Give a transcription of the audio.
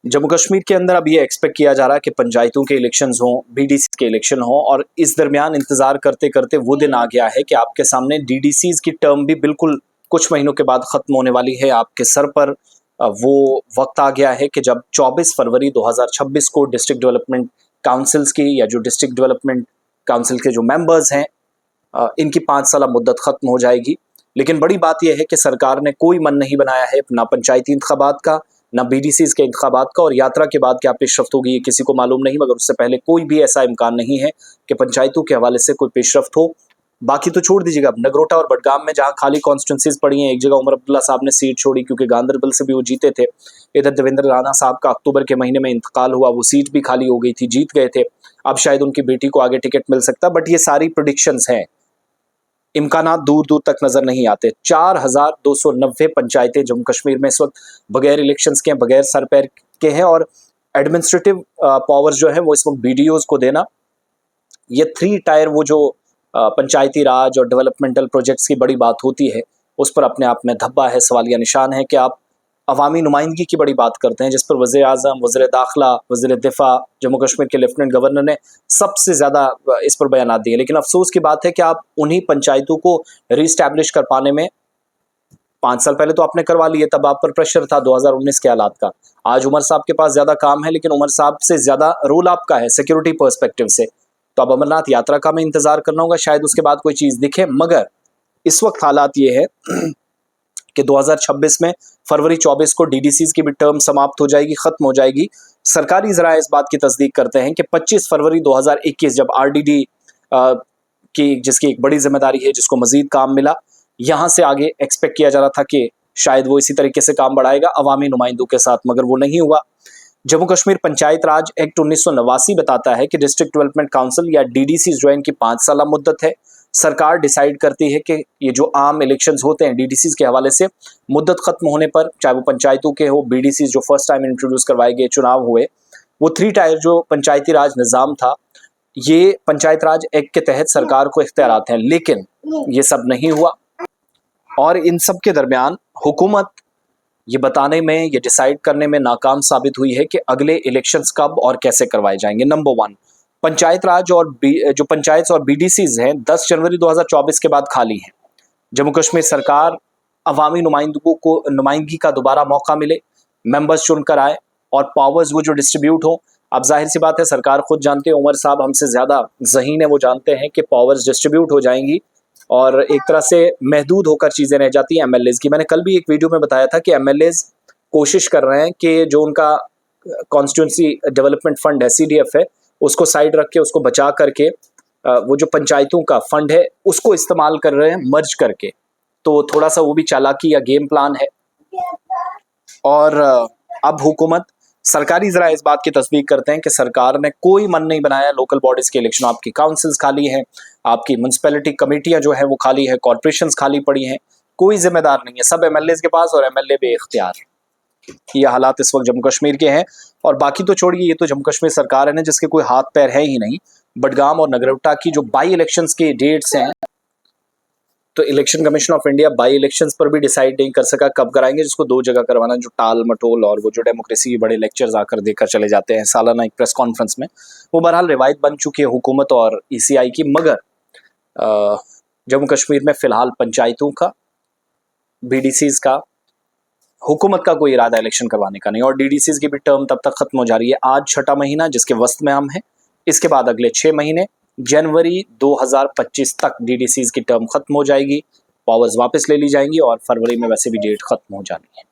जम्मू कश्मीर के अंदर अब ये एक्सपेक्ट किया जा रहा है कि पंचायतों के इलेक्शंस हों, बीडीसी के इलेक्शन हों, और इस दरमियान इंतजार करते करते वो दिन आ गया है कि आपके सामने डीडीसीज की टर्म भी बिल्कुल कुछ महीनों के बाद खत्म होने वाली है। आपके सर पर वो वक्त आ गया है कि जब 24 फरवरी 2026 को डिस्ट्रिक्ट डेवलपमेंट काउंसिल्स की या जो डिस्ट्रिक्ट डेवलपमेंट काउंसिल के जो मेंबर्स हैं इनकी 5 साल मुद्दत खत्म हो जाएगी। लेकिन बड़ी बात यह है कि सरकार ने कोई मन नहीं बनाया है ना पंचायती इंतखाबात का, ना बीडीसीज के इंतखाबात का, और यात्रा के बाद क्या पेशरफ्त होगी ये किसी को मालूम नहीं, मगर उससे पहले कोई भी ऐसा इम्कान नहीं है कि पंचायतों के हवाले से कोई पेशरफ्त हो। बाकी तो छोड़ दीजिएगा, नगरोटा और बडगाम में जहां खाली कॉन्स्टिट्यूंसीज पड़ी हैं, एक जगह उमर अब्दुल्ला साहब ने सीट छोड़ी क्योंकि गांधरबल से भी वो जीते थे, इधर देवेंद्र राणा साहब का अक्टूबर के महीने में इंतकाल हुआ, वो सीट भी खाली हो गई थी, जीत गए थे, अब शायद उनकी बेटी को आगे टिकट मिल सकता। बट ये सारी प्रेडिक्शंस हैं, इम्कानात दूर दूर तक नजर नहीं आते। 4290 पंचायतें जम्मू कश्मीर में इस वक्त बगैर इलेक्शंस के, बगैर सर पैर के हैं, और एडमिनिस्ट्रेटिव पावर्स जो है वो इस वक्त बीडीओज को देना, ये 3 टायर वो जो पंचायती राज और डेवलपमेंटल प्रोजेक्ट्स की बड़ी बात होती है, उस पर अपने आप में धब्बा है, सवालिया निशान है कि आप अवामी नुमाइंदगी की बड़ी बात करते हैं, जिस पर वज़ीर आज़म, वज़ीर दाखिला, वज़ीर दिफा, जम्मू कश्मीर के लेफ्टिनेंट गवर्नर ने सबसे ज़्यादा इस पर बयान दिए। लेकिन अफसोस की बात है कि आप उन्हीं पंचायतों को रीस्टैब्लिश कर पाने में 5 साल पहले तो आपने करवा लिए, तब आप पर प्रेशर था 2019 के हालात का। आज उमर साहब के पास ज़्यादा काम है, लेकिन उमर साहब से ज़्यादा रोल आपका है सिक्योरिटी पर्सपेक्टिव से। तो अब अमरनाथ यात्रा का मैं इंतज़ार करना होगा, शायद उसके बाद कोई चीज़ दिखे। मगर इस वक्त हालात ये है कि 2026 में फरवरी 24 को डीडीसीज की भी टर्म समाप्त हो जाएगी, खत्म हो जाएगी। सरकारी ज़राए इस बात की तस्दीक करते हैं कि 25 फरवरी 2021 जब आरडीडी की, जिसकी एक बड़ी जिम्मेदारी है, जिसको मजीद काम मिला, यहाँ से आगे एक्सपेक्ट किया जा रहा था कि शायद वो इसी तरीके से काम बढ़ाएगा अवामी नुमाइंदों के साथ, मगर वो नहीं हुआ। जम्मू कश्मीर पंचायत राज एक्ट 1989 बताता है कि डिस्ट्रिक्ट डेवलपमेंट काउंसिल या डीडीसी जो है इनकी 5 साल मुद्दत है। सरकार डिसाइड करती है कि ये जो आम इलेक्शंस होते हैं डीडीसी के हवाले से, मुद्दत खत्म होने पर, चाहे वो पंचायतों के हो, बीडीसी जो फर्स्ट टाइम इंट्रोड्यूस करवाए गए, चुनाव हुए, वो 3 टायर जो पंचायती राज निज़ाम था, ये पंचायत राज एक्ट के तहत सरकार को इख्तियारात हैं। लेकिन ये सब नहीं हुआ, और इन सब के दरमियान हुकूमत ये बताने में, ये डिसाइड करने में नाकाम साबित हुई है कि अगले इलेक्शंस कब और कैसे करवाए जाएंगे। नंबर 1, पंचायत राज और जो पंचायत और बीडीसीज हैं 10 जनवरी 2024 के बाद खाली हैं। जम्मू कश्मीर सरकार अवामी नुमाइंदों को नुमाइंदगी का दोबारा मौका मिले, मेंबर्स चुनकर आए और पावर्स वो जो डिस्ट्रीब्यूट हो। अब जाहिर सी बात है, सरकार खुद जानते हैं, उमर साहब हमसे ज़्यादा ज़हीन है, वो जानते हैं कि पावर्स डिस्ट्रीब्यूट हो जाएंगी और एक तरह से महदूद होकर चीज़ें रह जाती हैं एमएलएज की। मैंने कल भी एक वीडियो में बताया था कि एमएलएज कोशिश कर रहे हैं कि जो उनका कॉन्स्टिट्यूंसी डेवलपमेंट फंड है, सीडीएफ है, उसको साइड रख के, उसको बचा करके, वो जो पंचायतों का फंड है उसको इस्तेमाल कर रहे हैं मर्ज करके। तो थोड़ा सा वो भी चालाकी या गेम प्लान है। और अब हुकूमत, सरकारी ज़रा इस बात की तस्दीक करते हैं कि सरकार ने कोई मन नहीं बनाया लोकल बॉडीज़ के इलेक्शन। आपकी काउंसिल्स खाली हैं, आपकी म्यूनसिपैलिटी कमेटियाँ जो है वो खाली है, कॉरपोरेशंस खाली पड़ी हैं, कोई जिम्मेदार नहीं है, सब एमएलएज के पास, और एमएलए बेइख्तियार। ये हालात इस वक्त जम्मू कश्मीर के हैं। और बाकी तो छोड़िए, ये तो जम्मू कश्मीर सरकार है ना जिसके कोई हाथ पैर है ही नहीं। बडगाम और नगरोटा की जो बाई इलेक्शंस के डेट्स हैं, तो election commission of India by elections पर भी डिसाइड नहीं कर सका कब कराएंगे, जिसको 2 जगह करवाना, जो टाल मटोल और वो जो डेमोक्रेसी के बड़े लेक्चर्स आकर देकर चले जाते हैं सालाना एक प्रेस कॉन्फ्रेंस में, वो बहरहाल रिवायत बन चुकी है हुकूमत और ईसीआई की। मगर जम्मू कश्मीर में फ़िलहाल पंचायतों का, बीडीसीज का, हुकूमत का कोई इरादा इलेक्शन करवाने का नहीं, और डीडीसीज की भी टर्म तब तक खत्म हो जा रही है। आज 6ठा महीना जिसके वस्त में हम हैं, इसके बाद अगले 6 महीने जनवरी 2025 तक डीडीसीज की टर्म खत्म हो जाएगी, पावर्स वापस ले ली जाएंगी, और फरवरी में वैसे भी डेट खत्म हो जानी है।